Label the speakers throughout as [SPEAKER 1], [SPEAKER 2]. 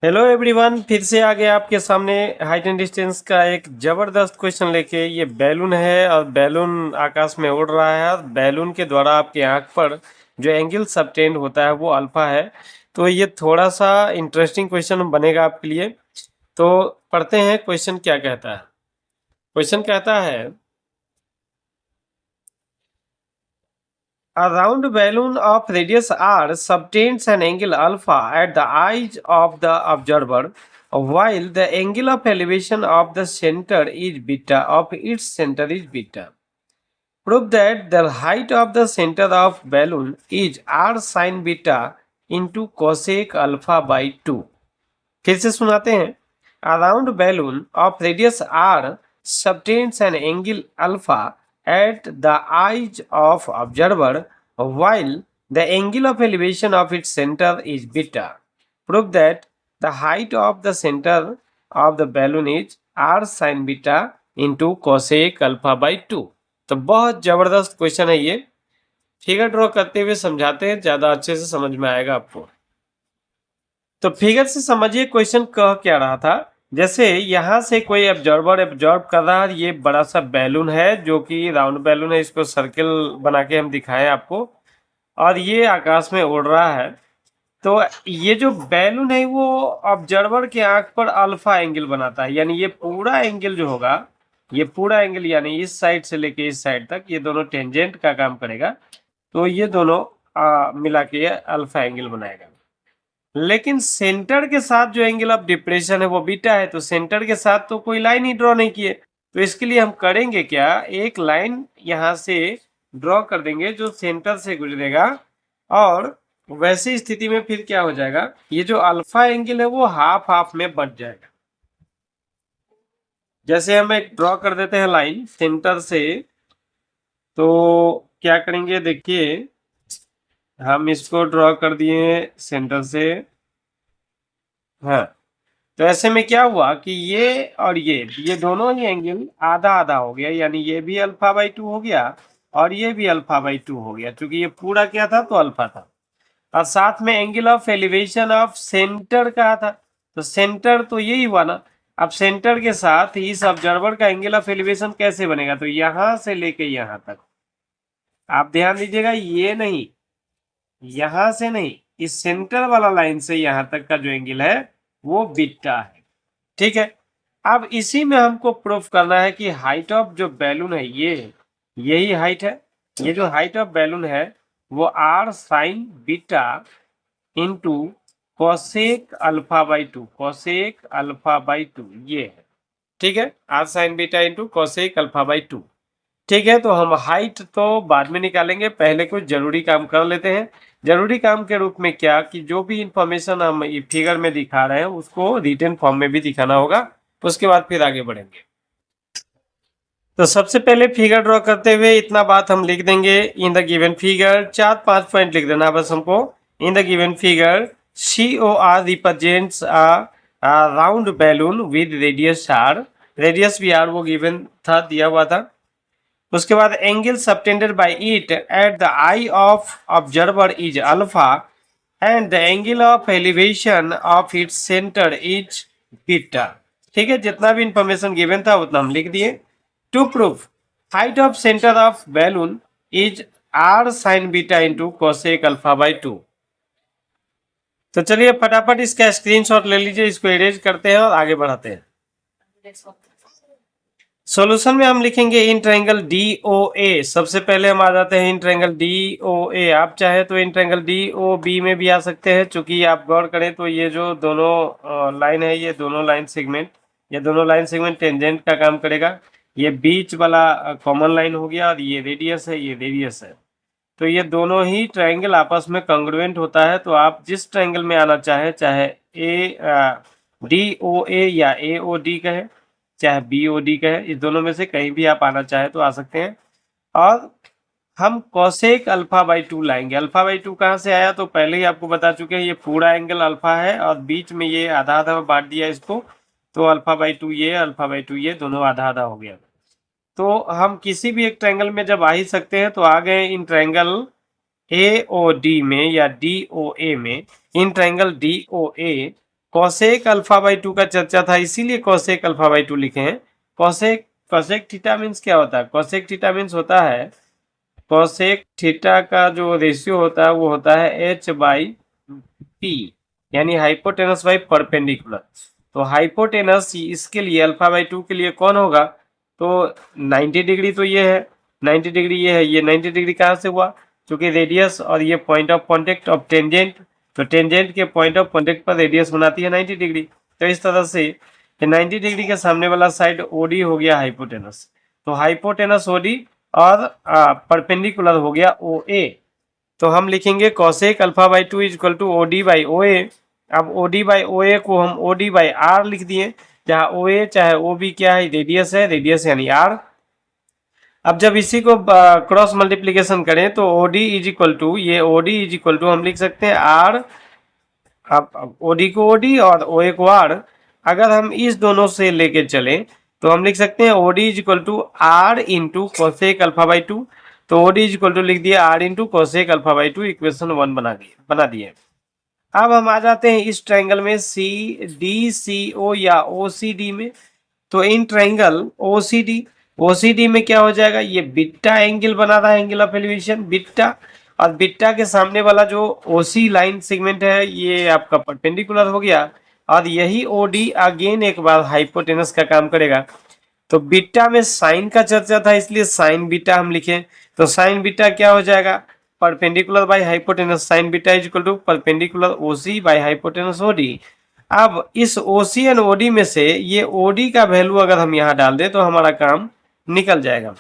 [SPEAKER 1] Hello everyone, फिर से आ गया आपके सामने हाइट एंड डिस्टेंस का एक ज़बरदस्त क्वेश्चन लेके। ये बैलून है और बैलून आकाश में उड़ रहा है और बैलून के द्वारा आपके आंख पर जो एंगल सबटेंड होता है वो अल्फा है। तो ये थोड़ा सा इंटरेस्टिंग क्वेश्चन बनेगा आपके लिए। तो पढ़ते हैं क्वेश्चन क्या कहता है। क्वेश्चन कहता है, a round balloon of radius r subtends an angle alpha at the eyes of the observer, while the angle of elevation of the center is beta of its center is beta. Prove that the height of the center of balloon is r sin beta into cosec alpha by 2. फिर से सुनाते हैं। A round balloon of radius r subtends an angle alpha at the eyes of observer, while the angle of elevation of its center is beta. Prove that the height of the center of the balloon is r sin beta into cosec alpha by 2. तो बहुत जबरदस्त question है ये। Figure draw करते हुए समझाते हैं, ज्यादा अच्छे से समझ में आएगा आपको। तो फिगर से समझिए क्वेश्चन कह क्या रहा था। जैसे यहाँ से कोई ऑब्जर्व कर रहा है। ये बड़ा सा बैलून है जो कि राउंड बैलून है, इसको सर्किल बना के हम दिखाएं आपको। और ये आकाश में उड़ रहा है। तो ये जो बैलून है वो ऑब्जर्वर के आंख पर अल्फा एंगल बनाता है, यानी ये पूरा एंगल जो होगा, ये पूरा एंगल यानी इस साइड से लेके इस साइड तक ये दोनों टेंजेंट का काम करेगा। तो ये दोनों मिला के अल्फा एंगल बनाएगा। लेकिन सेंटर के साथ जो एंगल ऑफ डिप्रेशन है वो बीटा है। तो सेंटर के साथ तो कोई लाइन ही ड्रॉ नहीं किए, तो इसके लिए हम करेंगे क्या, एक लाइन यहाँ से ड्रॉ कर देंगे जो सेंटर से गुजरेगा। और वैसी स्थिति में फिर क्या हो जाएगा, ये जो अल्फा एंगल है वो हाफ हाफ में बंट जाएगा। जैसे हम एक ड्रॉ कर देते हैं लाइन सेंटर से, तो क्या करेंगे देखिए, हम इसको ड्रॉ कर दिए सेंटर से। हाँ, तो ऐसे में क्या हुआ कि ये और ये दोनों ही एंगल आधा आधा हो गया, यानी ये भी अल्फा बाई 2 हो गया और ये भी अल्फा बाई 2 हो गया, क्योंकि ये पूरा क्या था तो अल्फा था। और साथ में angle of elevation of centre कहा था, तो सेंटर तो यही हुआ ना। अब सेंटर के साथ इस ऑब्जर्वर का एंगल ऑफ एलिवेशन कैसे बनेगा, तो यहां से लेके यहां तक। आप ध्यान दीजिएगा, ये नहीं, यहां से नहीं, इस सेंटर वाला लाइन से यहां तक का जो एंगल है वो बीटा है। ठीक है। अब इसी में हमको प्रूफ करना है कि हाइट ऑफ जो बैलून है ये यही हाइट है। ये जो हाइट ऑफ बैलून है वो R sine beta into cosec alpha by 2, cosec alpha by 2 ये है। ठीक है, R sine beta into cosec alpha by 2। ठीक है, तो हम हाइट तो बाद में निकालेंगे, पहले कुछ जरूरी काम कर लेते हैं। जरूरी काम के रूप में क्या कि जो भी इंफॉर्मेशन हम फिगर में दिखा रहे हैं उसको रिटन फॉर्म में भी दिखाना होगा, उसके बाद फिर आगे बढ़ेंगे। तो सबसे पहले फिगर ड्रॉ करते हुए इतना बात हम लिख देंगे। In the given figure 4-5 point लिख देना बस हमको। In the given figure COR represents a round balloon with radius R, radius भी आर वो गिवन था, दिया हुआ था। उसके बाद angle subtended by it at the eye of observer is alpha and the angle of elevation of its centre is beta. ठीक है, जितना भी इंफॉर्मेशन गिवन था उतना हम लिख दिए। To proof height of centre of balloon is R sine beta into cosec alpha by 2। तो चलिए फटाफट इसका स्क्रीनशॉट ले लीजिए, इसको इरेज करते हैं और आगे बढ़ाते हैं। सॉल्यूशन में हम लिखेंगे इन ट्रायंगल DOA। सबसे पहले हम आ जाते हैं इन ट्रायंगल DOA। आप चाहे तो इन ट्रायंगल DOB में भी आ सकते हैं, चूंकि आप गौर करें तो ये जो दोनों लाइन है, ये दोनों लाइन सेगमेंट टेंजेंट का काम करेगा। ये बीच वाला कॉमन लाइन हो गया और ये रेडियस है, ये रेडियस है। तो ये दोनों ही ट्रायंगल आपस में कंग्रुएंट होता है। तो आप जिस ट्रायंगल में आना चाहे DOA या AOD कहे, चाहे BOD कहे, इस दोनों में से कहीं भी आप आना चाहे तो आ सकते हैं। और हम कोसेक अल्फा बाई 2 लाएंगे। अल्फा बाई 2 कहाँ से आया, तो पहले ही आपको बता चुके हैं, ये पूरा एंगल अल्फा है और बीच में ये आधा आधा बांट दिया इसको, तो अल्फा बाई 2 ये, अल्फा बाई 2 ये, दोनों आधा आधा हो गया। तो हम किसी भी एक ट्रायंगल में जब आ ही सकते हैं, तो आ गए इन ट्रायंगल AOD में या DOA में। In triangle DOA cosec alpha by 2 का चर्चा था, इसीलिए कोसेक अल्फा बाई 2 लिखे हैं। कोसेक थीटा मीन्स क्या होता है? कोसेक थीटा मीन्स होता है, कोसेक थीटा का जो रेशियो होता है वो होता है h बाई पी, यानी हाइपोटेनस बाई परपेंडिकुलर। तो हाइपोटेनस इसके लिए अल्फा बाई 2 के लिए कौन होगा? तो 90 डिग्री तो ये है, 90 डिग्री ये है, ये 90 डिग्री कहाँ से हुआ? क्योंकि रेडियस और ये point of contact of tangent, तो टेंजेंट के पॉइंट ऑफ कॉन्टेक्ट पर रेडियस बनाती है 90 डिग्री। तो इस तरह से 90 डिग्री के सामने वाला साइड ओडी हो गया हाइपोटेनस, तो हाइपोटेनस ओडी और परपेंडिकुलर हो गया ओ ए। तो हम लिखेंगे cosec alpha by 2 is equal to OD by O A. अब ओडी बाई ओ ए को हम ओडी बाई आर लिख दिए, जहाँ ओ ए चाहे ओ बी क्या है? रेडियस है, रेडियस यानी आर। अब जब इसी को क्रॉस मल्टीप्लीकेशन करें तो ओडी इज इक्वल टू, ये ओडी इज इक्वल टू हम लिख सकते हैं आर, अब ओडी को ओडी और ओ ए को आर। अगर हम इस दोनों से लेके चले तो हम लिख सकते हैं OD is equal to R into cosec alpha by 2। तो ओडी इज इक्वल टू लिख दिया R into cosec alpha by 2, equation 1 बना दिए। अब हम आ जाते हैं इस ट्रायंगल में सी डी सी ओ या ओ सी डी में। तो in triangle O C D में क्या हो जाएगा? ये बीटा एंगल बना रहा है, एंगल ऑफ एलिवेशन बीटा, और बीटा के सामने वाला जो ओसी लाइन सेगमेंट है ये आपका परपेंडिकुलर हो गया, और यही ओडी अगेन एक बार हाइपोटेनस का काम करेगा। तो बीटा में साइन का चर्चा था, इसलिए साइन बीटा हम लिखे। तो साइन बीटा क्या हो जाएगा? Perpendicular by hypotenuse, sine beta is equal to perpendicular OC by hypotenuse OD. अब इस ओसी एंड ओडी में से ये ओडी का वैल्यू अगर हम यहाँ डाल दें तो हमारा काम निकल जाएगा।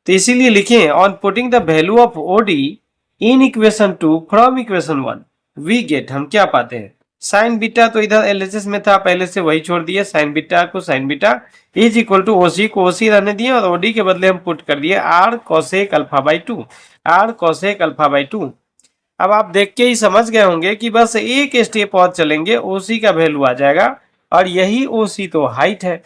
[SPEAKER 1] तो इसीलिए लिखें on putting the value of OD in equation 2 from equation 1 we get, हम क्या पाते हैं? साइन बीटा तो इधर एलएचएस में था पहले से, वही छोड़ दिए, साइन बीटा को sine beta is equal to OC को ओसी रहने दिए, और ओडी के बदले हम पुट कर दिए R cosec alpha by 2, R cosec alpha by 2। अब आप देख के ही समझ गए होंगे कि बस एक स्टेप और चलेंगे ओसी का वैल्यू आ जाएगा, और यही ओसी तो हाइट है।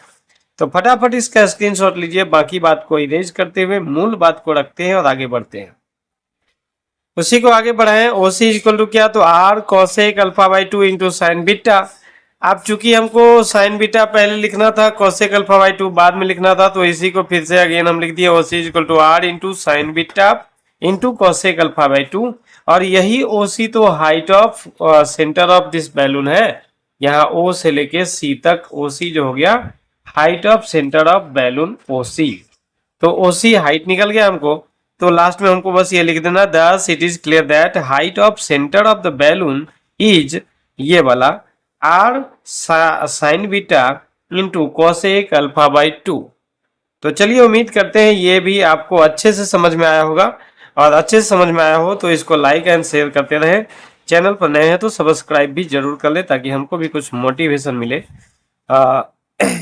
[SPEAKER 1] तो फटाफट इसका स्क्रीनशॉट लीजिए, बाकी बात को इरेज करते हुए मूल बात को रखते हैं और आगे बढ़ते हैं। उसी को आगे बढ़ाएं, ओसी इक्वल टू क्या? तो R cosec alpha by 2 into sine beta. अब चूंकि हमको साइन बीटा पहले लिखना था, कोसेक अल्फा बाई 2 बाद में लिखना था, तो इसी को फिर से अगेन हम लिख दिए OC equal to R into sine beta into cosec alpha by 2। और यही ओसी तो height of centre of this balloon है, यहाँ ओ से लेके सी तक ओसी जो हो गया height of centre of balloon OC. तो ओसी हाइट निकल गया हमको, तो लास्ट में हमको बस ये लिख देना thus it is clear that height of centre of the balloon is ये वाला R sine beta into cosec alpha by 2। तो चलिए उम्मीद करते हैं ये भी आपको अच्छे से समझ में आया होगा, और अच्छे से समझ में आया हो तो इसको लाइक एंड शेयर करते रहें। चैनल पर नए हैं तो सब्सक्राइब भी जरूर कर ले, ताकि हमको भी कुछ मोटिवेशन मिले।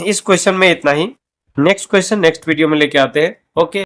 [SPEAKER 1] इस क्वेश्चन में इतना ही, नेक्स्ट क्वेश्चन नेक्स्ट वीडियो में लेके आते हैं। ओके।